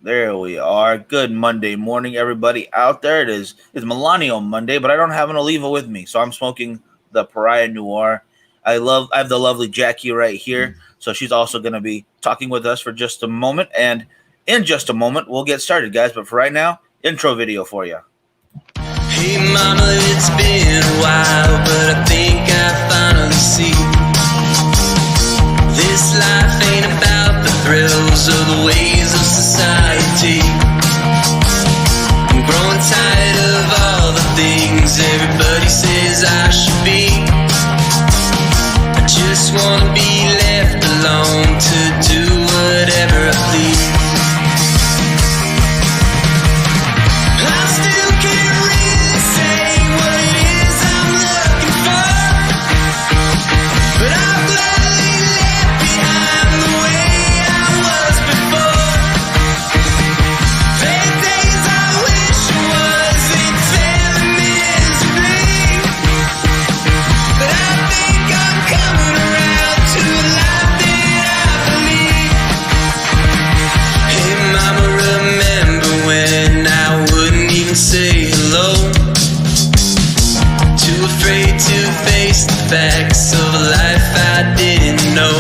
There we are. Good Monday morning, everybody out there. It's Millennial Monday, but I don't have an Oliva with me, so I'm smoking the Pariah Noir. I have the lovely Jackie right here, so she's also going to be talking with us for just a moment, and in just a moment we'll get started, guys. But for right now, intro video for you. Hey mama, it's been a while, but I think I finally see this life ain't about the thrills or the ways of society. I'm growing tired of all the things everybody says I should be. I just wanna be left alone to do whatever I please. I still can't really say what it is I'm looking for, but I'm gladly left behind the way I was before. There are days I wish I wasn't telling misery, but I think I'm coming around to a life that I believe. Hey mama, remember when I wouldn't even say hello? Too afraid to face the facts of a life I didn't know.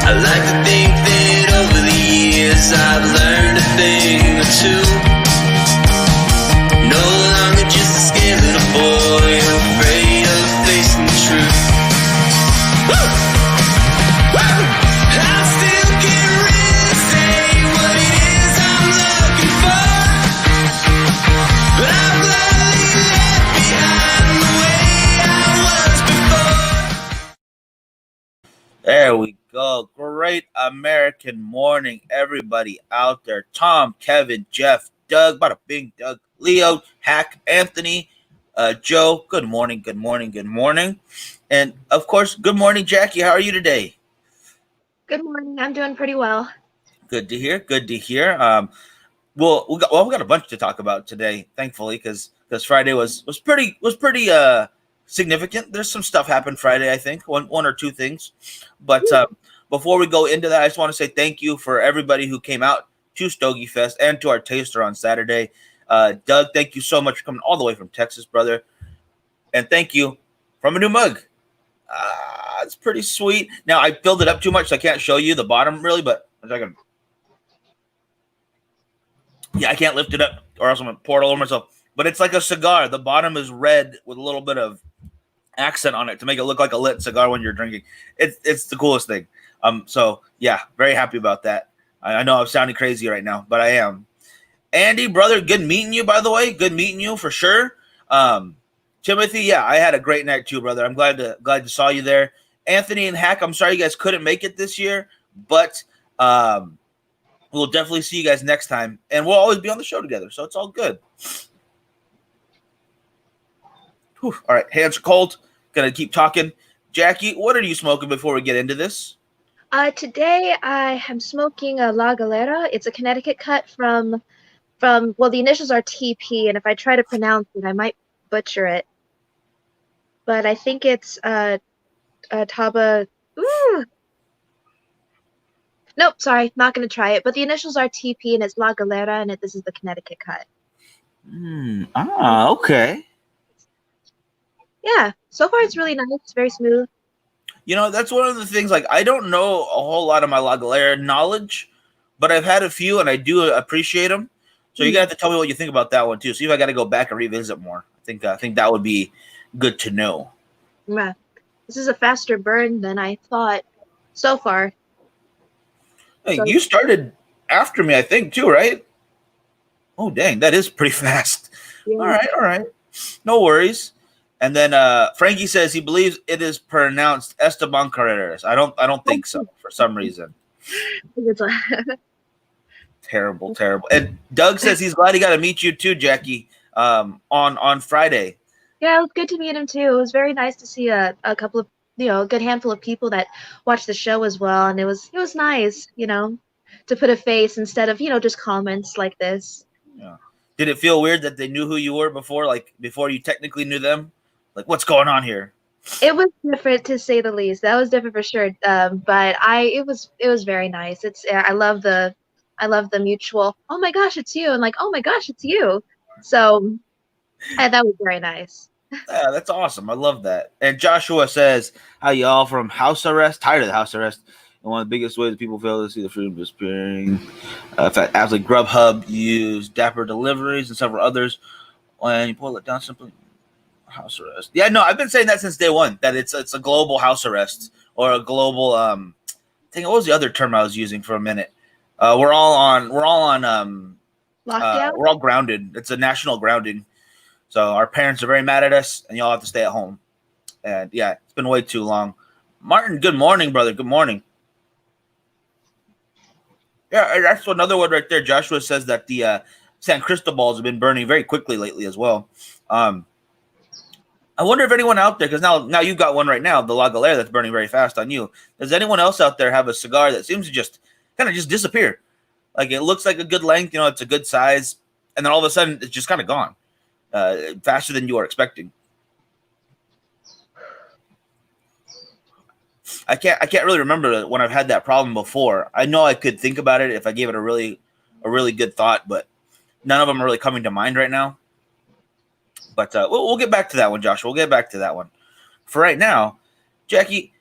I like to think that over the years I've learned a thing or two. No longer just a scared little boy afraid of facing the truth. Woo! Woo! I still can't really say what it is I'm looking for, but I'm gladly left behind the way I was before. There we go. Great American morning, everybody out there. Tom, Kevin, Jeff, Doug, bada bing, Doug, Leo, Hack, Anthony, Joe. Good morning, good morning, good morning. And of course, good morning, Jackie. How are you today? Good morning. I'm doing pretty well. Good to hear. Good to hear. We got a bunch to talk about today, thankfully, because Friday was pretty significant. There's some stuff happened Friday, I think, one or two things. But before we go into that, I just want to say thank you for everybody who came out to Stogy Fest and to our taster on Saturday. Doug, thank you so much for coming all the way from Texas, brother. And thank you from a new mug. It's pretty sweet. Now, I filled it up too much, so I can't show you the bottom really, but I can. Yeah, I can't lift it up or else I'm going to pour it all over myself. But it's like a cigar. The bottom is red with a little bit of accent on it to make it look like a lit cigar when you're drinking. It's the coolest thing. So yeah, very happy about that. I know I'm sounding crazy right now, but I am. Andy, brother, good meeting you, by the way. Good meeting you for sure. Timothy, yeah, I had a great night too, brother. I'm glad to saw you there. Anthony and Hack, I'm sorry you guys couldn't make it this year, but we'll definitely see you guys next time, and we'll always be on the show together, so it's all good. Whew. All right, hands are cold. Gonna keep talking. Jackie, what are you smoking before we get into this? Today I am smoking a La Galera. It's a Connecticut cut from well, the initials are TP, and if I try to pronounce it, I might butcher it. But I think it's Taba. Ooh. Nope, sorry, not gonna try it. But the initials are TP, and it's La Galera, and this is the Connecticut cut. Okay. Yeah, so far it's really nice. It's very smooth. You know, that's one of the things, like, I don't know a whole lot of my La Galera knowledge, but I've had a few, and I do appreciate them. So you got to tell me what you think about that one, too. See if I got to go back and revisit more. I think that would be good to know. Yeah, this is a faster burn than I thought so far. Hey, you started after me, I think, too, right? Oh, dang, that is pretty fast. Yeah. All right. No worries. And then Frankie says he believes it is pronounced Esteban Carreras. I don't think so for some reason. Terrible. And Doug says he's glad he got to meet you too, Jackie, on Friday. Yeah, it was good to meet him too. It was very nice to see a couple of, a good handful of people that watched the show as well, and it was nice, to put a face instead of, just comments like this. Yeah. Did it feel weird that they knew who you were before you technically knew them? Like, what's going on here? It was different, to say the least. That was different for sure. But it was very nice. I love the I love the mutual, oh my gosh, it's you, and like, oh my gosh, it's you. So that was very nice. Yeah, that's awesome. I love that. And Joshua says, "How y'all from house arrest? Tired of the house arrest? And one of the biggest ways that people fail to see the freedom disappearing. In fact, apps like Grubhub use Dapper Deliveries and several others. When you pull it down, simply house arrest. Yeah, no, I've been saying that since day one. That it's a global house arrest or a global thing. What was the other term I was using for a minute? We're all on Lockdown. we're all grounded. It's a national grounding. So our parents are very mad at us, and y'all have to stay at home. And yeah, it's been way too long. Martin, good morning, brother. Good morning. Yeah, that's another one right there. Joshua says that the San Cristobal's have been burning very quickly lately as well. I wonder if anyone out there, because now you've got one right now, the La Galera, that's burning very fast on you. Does anyone else out there have a cigar that seems to just kind of just disappear? Like it looks like a good length, it's a good size, and then all of a sudden it's just kind of gone. Faster than you are expecting. I can't really remember when I've had that problem before. I know I could think about it if I gave it a really good thought, but none of them are really coming to mind right now. But we'll get back to that one, Josh. We'll get back to that one. For right now, Jackie,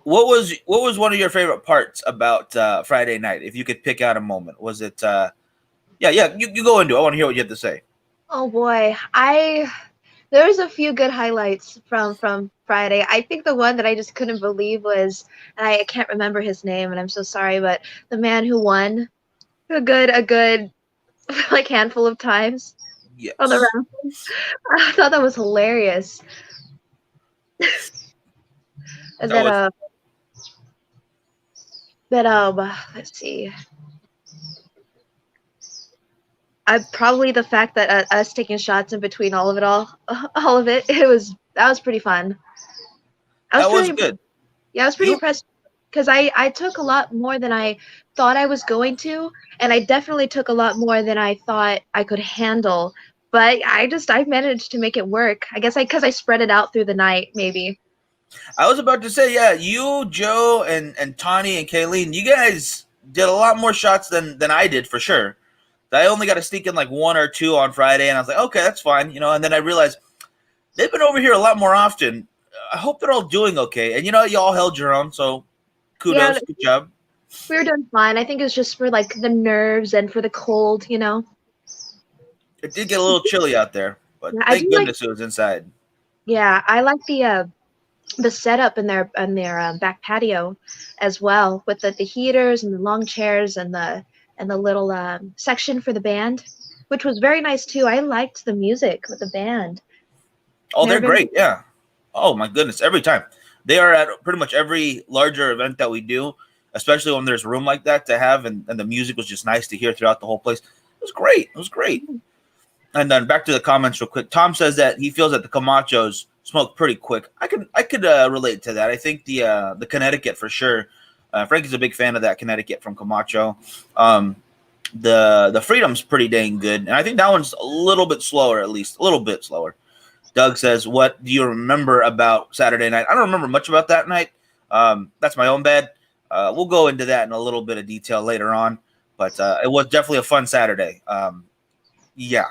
what was one of your favorite parts about Friday night? If you could pick out a moment, was it? You go into it. I want to hear what you have to say. Oh boy, there's a few good highlights from Friday. I think the one that I just couldn't believe was, and I can't remember his name, and I'm so sorry, but the man who won a good like handful of times on the Yes. raffle. I thought that was hilarious. And let's see. Probably the fact that us taking shots in between all of it, that was pretty fun. That was good. Yeah, I was pretty impressed because I took a lot more than I thought I was going to, and I definitely took a lot more than I thought I could handle. But I managed to make it work. I guess because I spread it out through the night, maybe. I was about to say, yeah, you, Joe, and Tawny and Kayleen, you guys did a lot more shots than I did for sure. I only got to sneak in like one or two on Friday, and I was like, okay, that's fine, And then I realized they've been over here a lot more often. I hope they're all doing okay, and you all held your own, so kudos, Yeah, good job. We were doing fine. I think it was just for like the nerves and for the cold, It did get a little chilly out there, but Yeah, thank goodness it was inside. Yeah, I like the setup in their back patio as well, with the heaters and the long chairs and the little section for the band, which was very nice too. I liked the music with the band. Oh, they're great. Yeah. Oh my goodness. Every time they are at pretty much every larger event that we do, especially when there's room like that to have, and the music was just nice to hear throughout the whole place. It was great. It was great. And then back to the comments real quick. Tom says that he feels that the Camachos smoke pretty quick. I could relate to that. I think the Connecticut for sure. Frankie's a big fan of that Connecticut from Camacho. The Freedom's pretty dang good, and I think that one's a little bit slower, at least a little bit slower. Doug says, "What do you remember about Saturday night?" I don't remember much about that night. That's my own bad. We'll go into that in a little bit of detail later on, but it was definitely a fun Saturday. Yeah.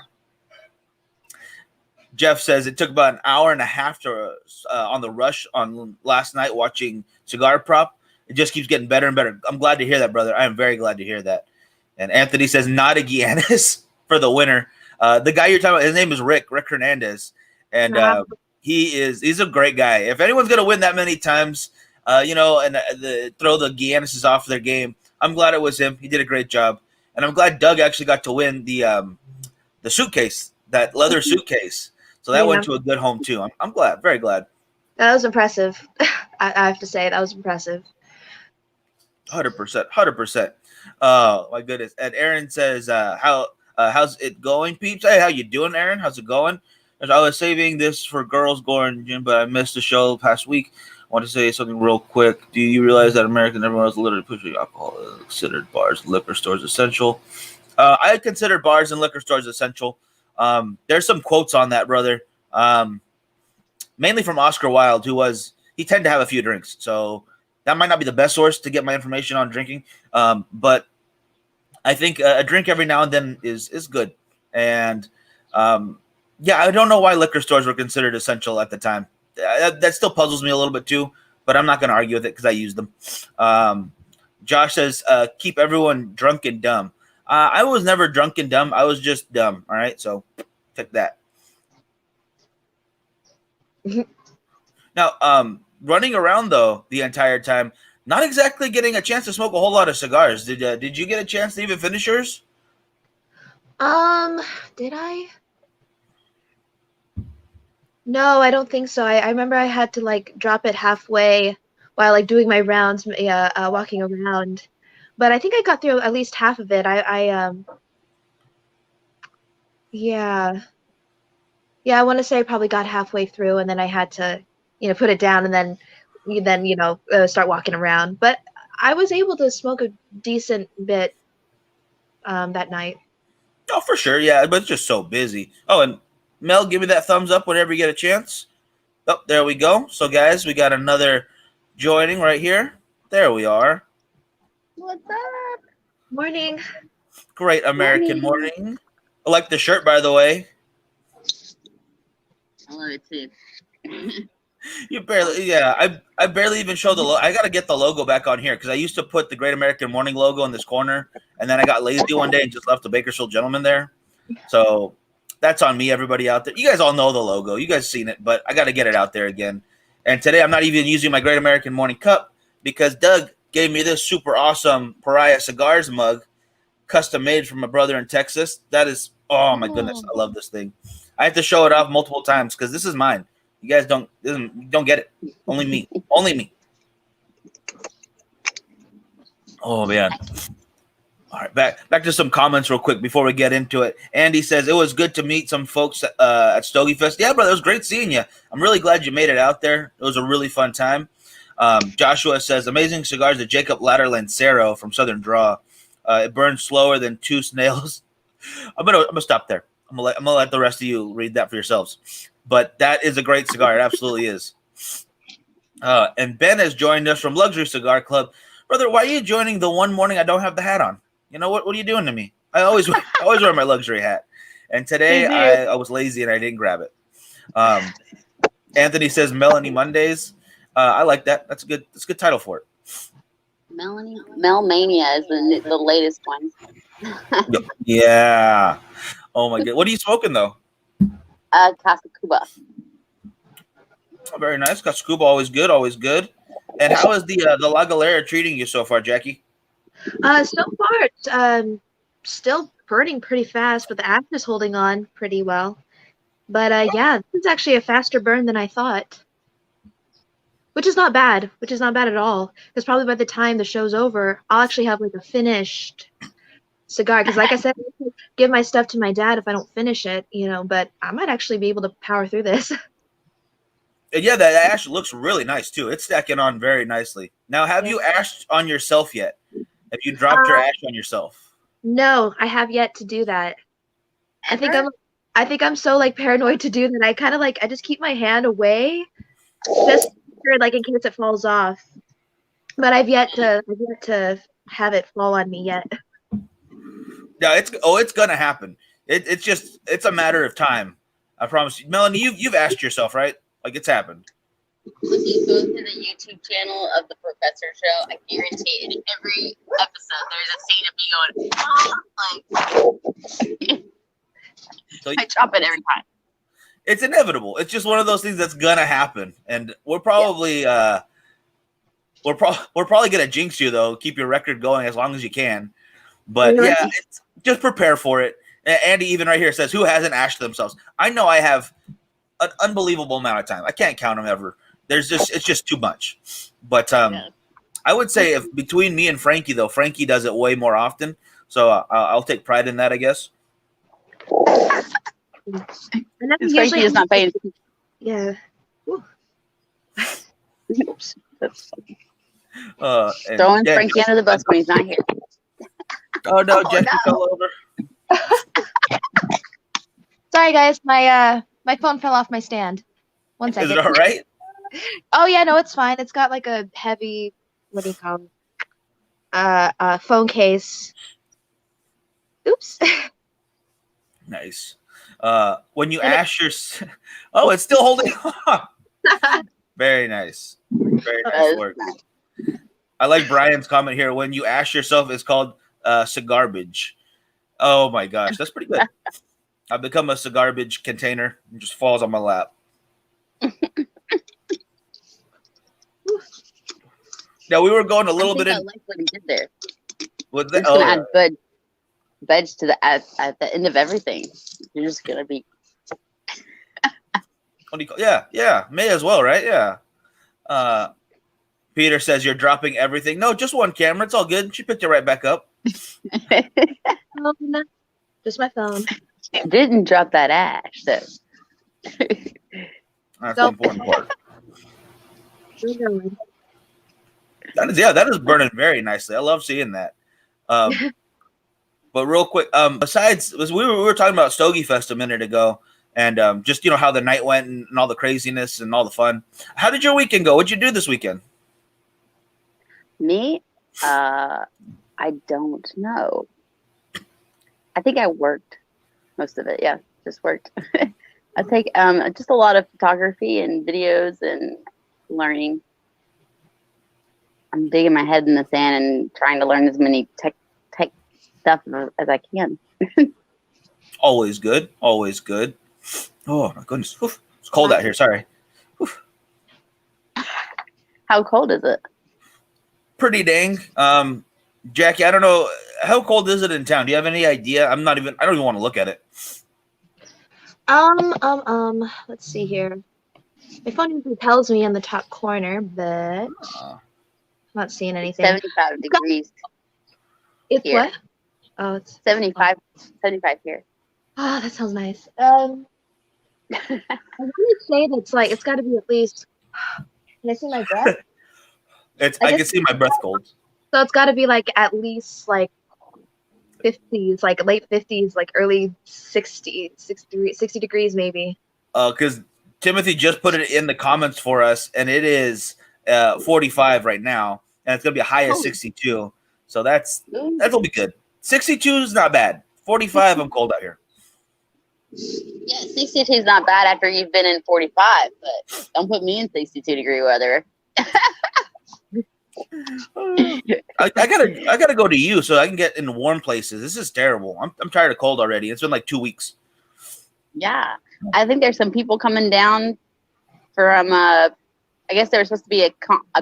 Jeff says it took about an hour and a half to on the rush on last night watching Cigar Prop. It just keeps getting better and better. I'm glad to hear that, brother. I am very glad to hear that. And Anthony says not a Giannis for the winner. The guy you're talking about, his name is Rick Hernandez, and he's a great guy. If anyone's gonna win that many times, and throw the Giannis's off their game, I'm glad it was him. He did a great job, and I'm glad Doug actually got to win the suitcase, that leather suitcase. So that went to a good home too. I'm glad, very glad. That was impressive. I have to say that was impressive. 100%. Oh my goodness. And Aaron says, how's it going, peeps? Hey, how you doing, Aaron? How's it going? I was saving this for girls going gym, but I missed the show past week. I want to say something real quick. Do you realize that America and everyone else literally pushing alcohol considered bars, liquor stores essential? I consider bars and liquor stores essential. There's some quotes on that, brother. Mainly from Oscar Wilde, he tended to have a few drinks. So that might not be the best source to get my information on drinking. But I think a drink every now and then is good. And yeah, I don't know why liquor stores were considered essential at the time. That still puzzles me a little bit too, but I'm not going to argue with it because I use them. Josh says, keep everyone drunk and dumb. I was never drunk and dumb. I was just dumb. All right, so take that. Now, running around though the entire time, not exactly getting a chance to smoke a whole lot of cigars. Did you get a chance to even finish yours? Did I? No, I don't think so. I remember I had to like drop it halfway while like doing my rounds, walking around. But I think I got through at least half of it. Yeah. Yeah, I want to say I probably got halfway through and then I had to, put it down and then start walking around. But I was able to smoke a decent bit that night. Oh, for sure, yeah, but it's just so busy. Oh, and Mel, give me that thumbs up whenever you get a chance. Oh, there we go. So, guys, we got another joining right here. There we are. What's up? Morning. Great American morning. I like the shirt, by the way. I love it too. You barely, yeah. I barely even showed the logo. I got to get the logo back on here because I used to put the Great American Morning logo in this corner, and then I got lazy one day and just left the Bakersfield Gentleman there. So that's on me, everybody out there. You guys all know the logo. You guys seen it, but I got to get it out there again. And today I'm not even using my Great American Morning cup because Doug gave me this super awesome Pariah Cigars mug, custom made from my brother in Texas. That is, oh my goodness, I love this thing. I have to show it off multiple times because this is mine. You guys don't get it. Only me. Only me. Oh man. All right, back to some comments real quick before we get into it. Andy says it was good to meet some folks at Stogy Fest. Yeah, brother, it was great seeing you. I'm really glad you made it out there. It was a really fun time. Joshua says amazing cigars, the Jacob Ladder Lancero from Southern Draw. It burns slower than two snails. I'm gonna stop there. I'm gonna let the rest of you read that for yourselves. But that is a great cigar. It absolutely is. And Ben has joined us from Luxury Cigar Club. Brother, why are you joining the one morning I don't have the hat on? You know what? What are you doing to me? I always wear my luxury hat. And today I was lazy and I didn't grab it. Anthony says Melanie Mondays. I like that. That's a good title for it. Melmania is the latest one. Yeah. Oh my god. What are you smoking though? Casa Cuba. Oh, very nice. Casa Cuba, always good, always good. And how is the La Galera treating you so far, Jackie? So far, it's still burning pretty fast, but the ash is holding on pretty well. But yeah, this is actually a faster burn than I thought. Which is not bad. Which is not bad at all. Because probably by the time the show's over, I'll actually have like a finished cigar. Because like I said, I can give my stuff to my dad if I don't finish it, but I might actually be able to power through this. And yeah, that ash looks really nice too. It's stacking on very nicely. Now, have you ashed on yourself yet? Have you dropped your ash on yourself? No, I have yet to do that. I think I'm so like paranoid to do that. I kind of like I just keep my hand away, just like in case it falls off. But I've yet to have it fall on me yet. Yeah, it's gonna happen. It's a matter of time. I promise you, Melanie. You've asked yourself, right? Like it's happened. When you go to the YouTube channel of the Professor Show, I guarantee in every episode there's a scene of me going, So I chop it every time. It's inevitable. It's just one of those things that's gonna happen, and we're probably we're probably gonna jinx you though. Keep your record going as long as you can, but yeah, just prepare for it. Andy even right here says, "Who hasn't ashed themselves?" I know I have an unbelievable amount of time. I can't count them ever. It's just too much. But I would say if between me and Frankie though, Frankie does it way more often, so I'll take pride in that, I guess. Frankie is not paying. Yeah. Oops. Throwing Frankie under the bus when he's not here. Oh no, Jackie fell over. Sorry guys, my phone fell off my stand. 1 second. Is it all right? Oh yeah, no, it's fine. It's got like a heavy, what do you call it? Phone case. Oops. Nice. When you ash your, oh, it's still holding on. Very nice. Very nice work. I like Brian's comment here. When you ash yourself, it's called cigarbage. Oh my gosh, that's pretty good. I've become a cigarbage container. It just falls on my lap. Now we were going a little bit in. I like what he did there. With You're just gonna add veg to the at the end of everything. You're just gonna be. What do you call? Yeah, may as well, right? Yeah. Peter says you're dropping everything. No, just one camera. It's all good. She picked it right back up. Just my phone. She didn't drop that ash, though. That's the important part. That is burning very nicely. I love seeing that. But real quick, besides, we were talking about Stogy Fest a minute ago, and just how the night went and all the craziness and all the fun. How did your weekend go? What'd you do this weekend? Me, I don't know. I think I worked most of it. Yeah, just worked. I take just a lot of photography and videos and learning. I'm digging my head in the sand and trying to learn as many tech stuff as I can. Always good. Always good. Oh my goodness. Oof. It's cold out here. Sorry. Oof. How cold is it? Pretty dang. Jackie, I don't know. How cold is it in town? Do you have any idea? I don't even want to look at it. Let's see here. My phone usually tells me in the top corner, but I'm not seeing anything. 75 degrees. It's here. What? Oh, it's 75 here. Oh, that sounds nice. I want to say that's like it's got to be at least. Can I see my breath? I can see my breath cold. So it's got to be like at least like 50s, like late 50s, like early 60 degrees maybe. Because Timothy just put it in the comments for us, and it is 45 right now, and it's gonna be a high of 62. So that'll be good. 62 is not bad. 45, I'm cold out here. Yeah, 62 is not bad after you've been in 45, but don't put me in 62 degree weather. I gotta go to you so I can get in warm places. This is terrible. I'm tired of cold already. It's been like 2 weeks. Yeah, I think there's some people coming down from. I guess there was supposed to be a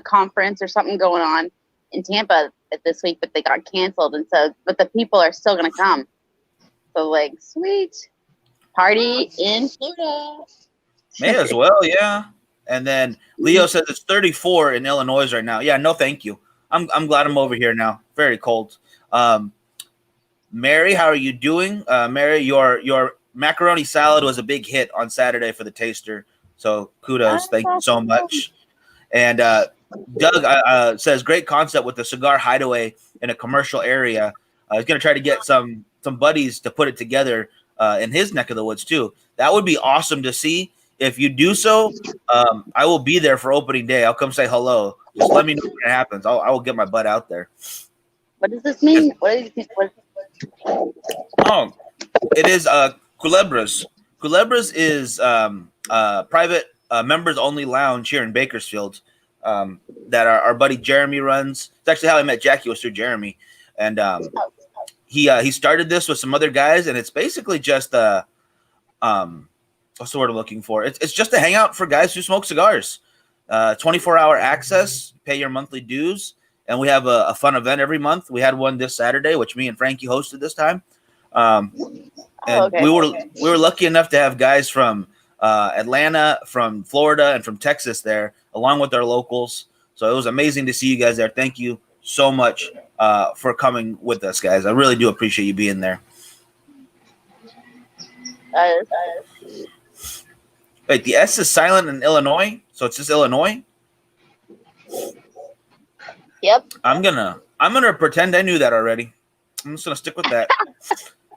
conference or something going on in Tampa this week, but they got canceled, and so but the people are still gonna come. So like, sweet party in Florida. May as well, yeah. And then Leo says it's 34 in Illinois right now. Yeah, no, thank you. I'm glad I'm over here now. Very cold. Mary, how are you doing? Mary, your macaroni salad was a big hit on Saturday for the taster. So kudos. Thank you so much. And Doug says great concept with the cigar hideaway in a commercial area. He's going to try to get some buddies to put it together in his neck of the woods too. That would be awesome to see. If you do so, I will be there for opening day. I'll come say hello. Just let me know when it happens. I will get my butt out there. What does this mean? Oh, it is Culebras. Culebras is private members only lounge here in Bakersfield that our buddy Jeremy runs. It's actually how I met Jackie, was through Jeremy, and he started this with some other guys, and it's basically just what's the word I'm looking for? It's just a hangout for guys who smoke cigars. 24-hour access, pay your monthly dues, and we have a fun event every month. We had one this Saturday, which me and Frankie hosted this time. We were lucky enough to have guys from Atlanta, from Florida, and from Texas there, along with our locals. So it was amazing to see you guys there. Thank you so much for coming with us, guys. I really do appreciate you being there. Wait, the S is silent in Illinois, so it's just Illinois? Yep. I'm gonna pretend I knew that already. I'm just gonna stick with that.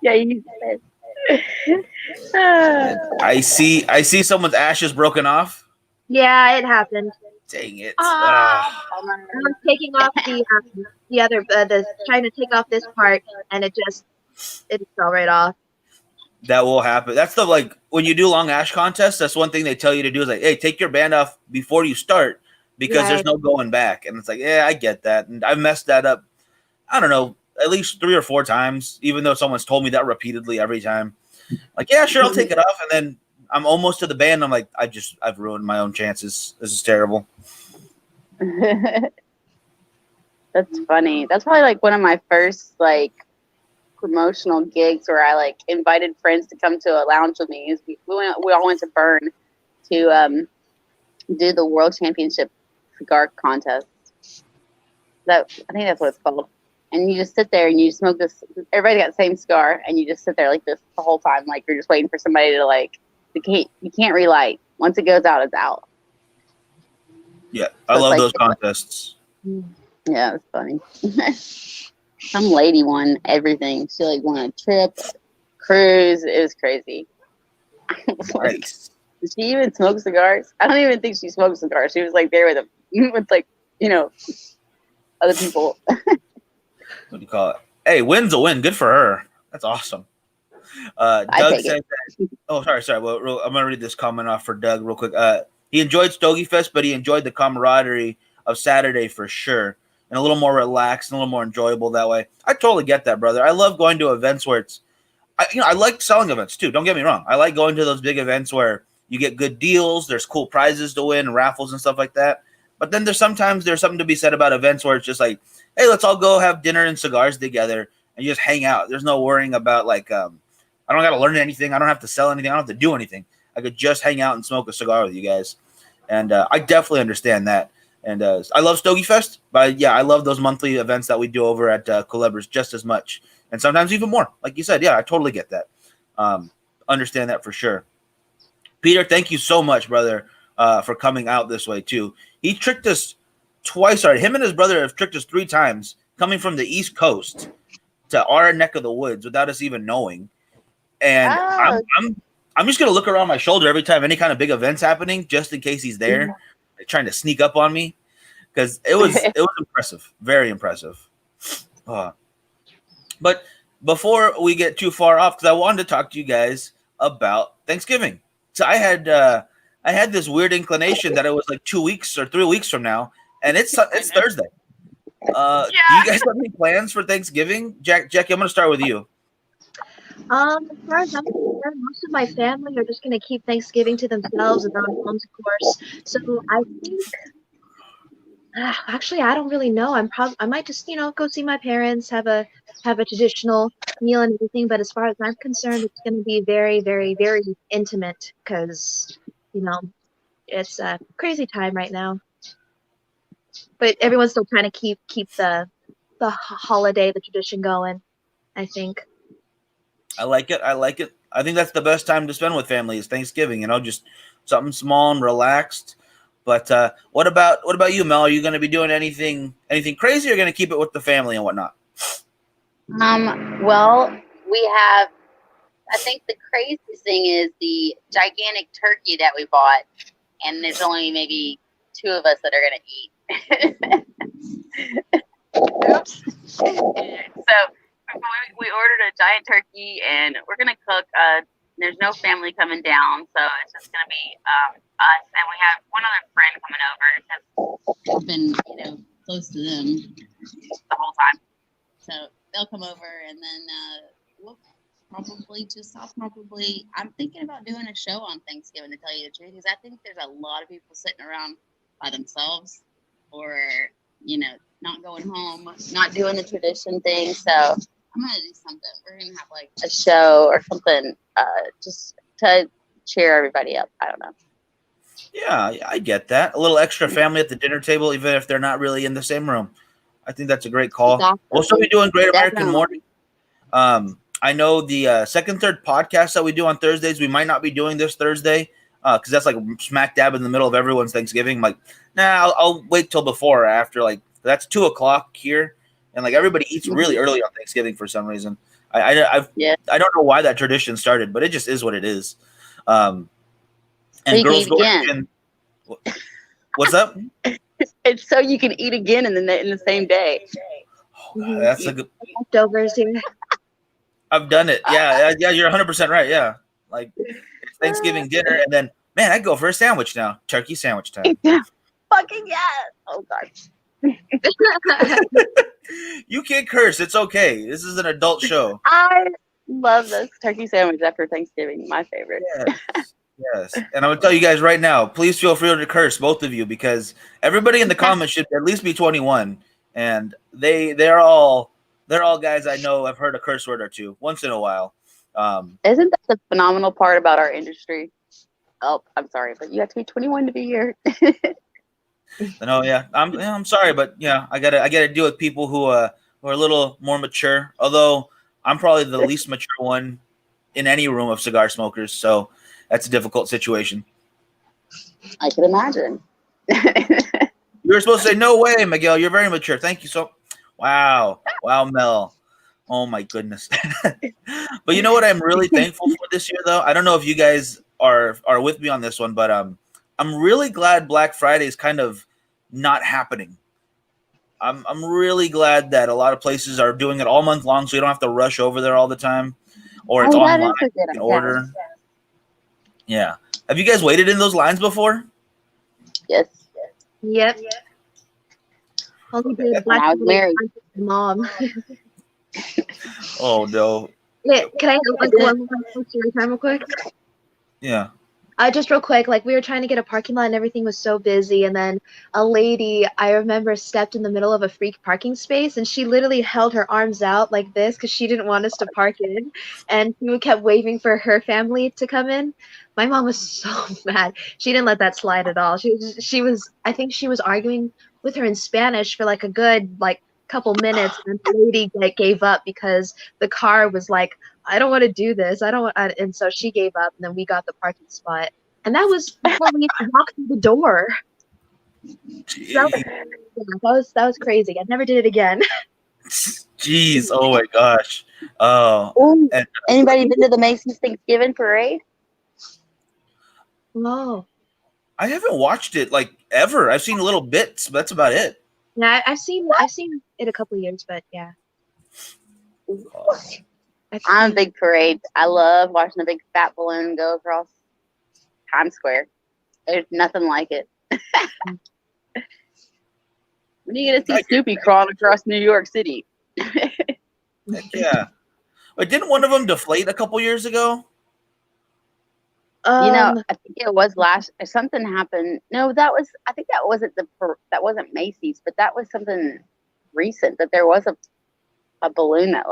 Yeah, you said. I see someone's ashes broken off. Yeah, it happened. Dang it. I'm taking off the other, trying to take off this part, and it just It fell right off. That will happen. That's the like when you do long ash contests. That's one thing they tell you to do is like, hey, take your band off before you start because there's Right. no going back. And it's like, yeah, I get that, and I've messed that up. I don't know, at least 3 or 4 times, even though someone's told me that repeatedly every time. Like, yeah, sure, I'll take it off, and then I'm almost to the band. I'm like, I've ruined my own chances. This is terrible. That's funny. That's probably like one of my first like promotional gigs where I like invited friends to come to a lounge with me. We all went to Bern to do the World Championship cigar contest. I think that's what it's called. And you just sit there and you smoke this. Everybody got the same cigar, and you just sit there like this the whole time, like you're just waiting for somebody to like. You can't relight. Once it goes out, it's out. Yeah, I love those contests. Yeah, it's funny. Some lady won everything. She like won a trip, cruise. It was crazy. Nice. Did she even smoke cigars? I don't even think she smoked cigars. She was like there with like other people. What do you call it? Hey, win's a win. Good for her. That's awesome. Doug said that. Oh, sorry. Well, I'm gonna read this comment off for Doug real quick. He enjoyed Stogy Fest, but he enjoyed the camaraderie of Saturday for sure, and a little more relaxed and a little more enjoyable that way. I totally get that, brother. I love going to events where I like selling events too. Don't get me wrong. I like going to those big events where you get good deals. There's cool prizes to win, raffles and stuff like that. But then there's something to be said about events where it's just like, hey, let's all go have dinner and cigars together and just hang out. There's no worrying about like, I don't got to learn anything. I don't have to sell anything. I don't have to do anything. I could just hang out and smoke a cigar with you guys. And I definitely understand that. And I love Stogy Fest, but yeah, I love those monthly events that we do over at Culebras just as much. And sometimes even more. Like you said, yeah, I totally get that. Understand that for sure. Peter, thank you so much, brother, for coming out this way too. He tricked us twice already. Him and his brother have tricked us 3 times, coming from the East Coast to our neck of the woods without us even knowing. And I'm just gonna look around my shoulder every time any kind of big event's happening, just in case he's there, like, trying to sneak up on me, because it was impressive, very impressive. But before we get too far off, because I wanted to talk to you guys about Thanksgiving. So I had this weird inclination that it was like 2 weeks or 3 weeks from now, and it's Thursday. Do you guys have any plans for Thanksgiving? Jackie, I'm gonna start with you. As far as I'm concerned, most of my family are just going to keep Thanksgiving to themselves in their own homes, of course. So I think, actually, I don't really know. I might just, go see my parents, have a traditional meal and everything. But as far as I'm concerned, it's going to be very, very, very intimate because, it's a crazy time right now. But everyone's still trying to keep the holiday, the tradition going, I think. I like it. I think that's the best time to spend with family is Thanksgiving. Just something small and relaxed. But what about you, Mel? Are you going to be doing anything crazy, or going to keep it with the family and whatnot? Well, we have. I think the craziest thing is the gigantic turkey that we bought, and there's only maybe 2 of us that are going to eat. Oops. So. We ordered a giant turkey, and we're going to cook. There's no family coming down, so it's just going to be us. And we have one other friend coming over because we've been, close to them the whole time. So they'll come over, and then we'll I'm thinking about doing a show on Thanksgiving, to tell you the truth, because I think there's a lot of people sitting around by themselves or, not going home, not doing the tradition thing. So I'm going to do something. We're going to have like a show or something just to cheer everybody up. I don't know. Yeah, I get that. A little extra family at the dinner table, even if they're not really in the same room. I think that's a great call. Exactly. We'll still be doing Great American Definitely. Morning. I know the second, third podcast that we do on Thursdays, we might not be doing this Thursday because that's like smack dab in the middle of everyone's Thanksgiving. I'm like, nah, I'll wait till before or after. Like, that's 2:00 here. And like everybody eats really early on Thanksgiving for some reason. I don't know why that tradition started, but it just is what it is. And girls go again. What's up? It's so you can eat again in the same day. Oh, God, that's a good Leftovers here. I've done it. Yeah, you're 100% right. Yeah, like it's Thanksgiving dinner, and then man, I'd go for a sandwich now. Turkey sandwich time. Fucking yes. Oh gosh. You can't curse. It's okay. This is an adult show. I love this turkey sandwich after Thanksgiving. My favorite. Yes. Yes. And I'm gonna tell you guys right now, please feel free to curse, both of you, because everybody in the comments should at least be 21. And they're all guys I know have heard a curse word or two once in a while. Isn't that the phenomenal part about our industry? Oh, I'm sorry, but you have to be 21 to be here. No, yeah, I'm sorry, but yeah, I gotta deal with people who are a little more mature. Although I'm probably the least mature one in any room of cigar smokers, so that's a difficult situation. I can imagine. You were supposed to say, "No way, Miguel, you're very mature." Thank you so. Wow, Mel. Oh my goodness. But you know what I'm really thankful for this year, though. I don't know if you guys are with me on this one, but I'm really glad Black Friday is kind of not happening. I'm really glad that a lot of places are doing it all month long, so you don't have to rush over there all the time, or it's that online. is a good You can order. idea. Yeah. Have you guys waited in those lines before? Yes. Yep. Only did When I was married. Mom. Oh no. Yeah, can I have like one more story time real quick? Yeah. Just real quick, like we were trying to get a parking lot and everything was so busy, and then a lady I remember stepped in the middle of a free parking space, and she literally held her arms out like this because she didn't want us to park in, and she kept waving for her family to come in. My mom was so mad. She didn't let that slide at all. She was I think she was arguing with her in Spanish for like a good like couple minutes, and the lady like gave up because the car was like, I don't want to do this. I don't want, and so she gave up, and then we got the parking spot, and that was before we even walked through the door. That was crazy. I never did it again. Jeez. Oh my gosh. Oh. Ooh, And, anybody been to the Macy's Thanksgiving parade? Oh, I haven't watched it like ever. I've seen little bits, but that's about it. yeah, I've seen it a couple of years, but yeah. I'm a big parade. I love watching a big fat balloon go across Times Square. There's nothing like it. When are you gonna see Snoopy crawling across New York City? Yeah. But didn't one of them deflate a couple years ago? I think it was something happened. No, I think that wasn't Macy's, but that was something recent, that there was a balloon that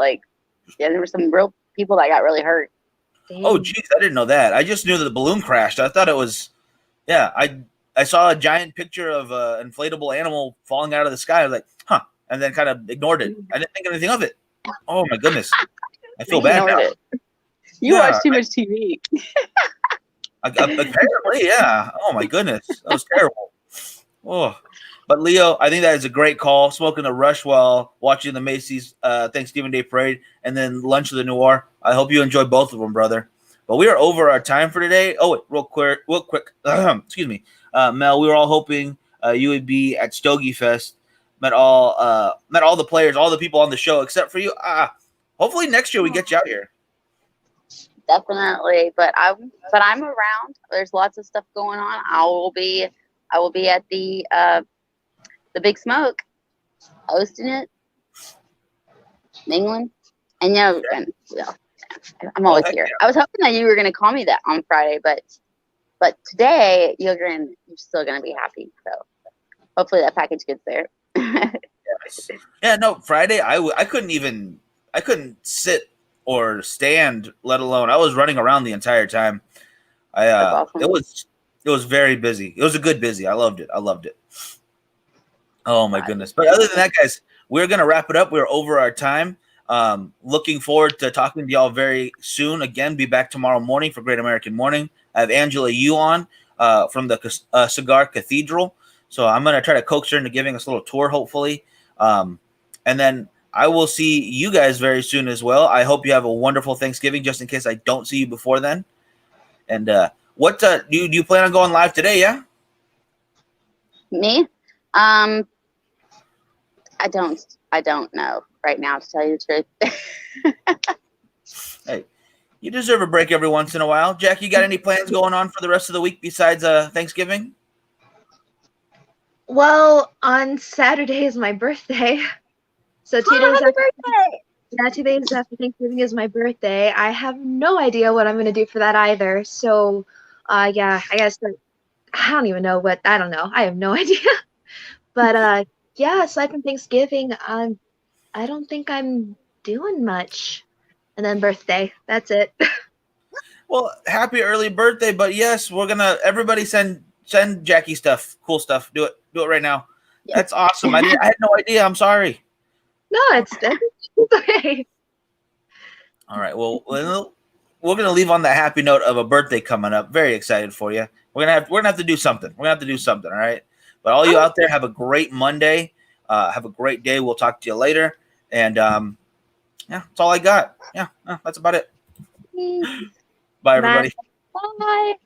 there were some real people that got really hurt. Dang. Oh geez, I didn't know that. I just knew that the balloon crashed. I thought it was I saw a giant picture of an inflatable animal falling out of the sky. I was like, huh, and then kind of ignored it. I didn't think anything of it. Oh my goodness. I feel bad now. You watch too much TV. Apparently, yeah. Oh my goodness, that was terrible. Oh, but Leo, I think that is a great call. Smoking a rush while watching the Macy's Thanksgiving Day Parade, and then lunch of the Noir. I hope you enjoy both of them, brother. But we are over our time for today. Oh, wait, real quick. Excuse me, Mel. We were all hoping you would be at Stogy Fest. Met all the players, all the people on the show, except for you. Hopefully next year we get you out here. Definitely, but I'm around. There's lots of stuff going on. I will be at the Big Smoke, hosting it in England, and I'm always here. I was hoping that you were going to call me that on Friday, but today you're still going to be happy. So hopefully that package gets there. Yeah, no, Friday I couldn't sit or stand, let alone I was running around the entire time. Awesome. It was very busy. It was a good busy. I loved it. Oh my goodness. But other than that, guys, we're gonna wrap it up. We're over our time. Looking forward to talking to y'all very soon. Again, be back tomorrow morning for Great American Morning. I have Angela Yu on from the Cigar Cathedral. So I'm gonna try to coax her into giving us a little tour, hopefully. And then I will see you guys very soon as well. I hope you have a wonderful Thanksgiving, just in case I don't see you before then. And what do you plan on going live today? Yeah. Me? I don't know right now, to tell you the truth. You deserve a break every once in a while. Jack, you got any plans going on for the rest of the week besides Thanksgiving? Well, on Saturday is my birthday. So 2 days after birthday! Yeah, 2 days after Thanksgiving is my birthday. I have no idea what I'm gonna do for that either. So, yeah, I guess I don't even know what. I don't know. I have no idea. But yeah, aside from Thanksgiving, I don't think I'm doing much. And then birthday. That's it. Well, happy early birthday! But yes, we're gonna everybody send Jackie stuff, cool stuff. Do it right now. That's awesome. I had no idea. I'm sorry. No, it's okay. All right. Well, we're gonna leave on that happy note of a birthday coming up. Very excited for you. We're gonna have to do something. We're gonna have to do something. All right. But all you out there, have a great Monday. Have a great day. We'll talk to you later. And yeah, that's all I got. Yeah, that's about it. Bye, everybody. Bye.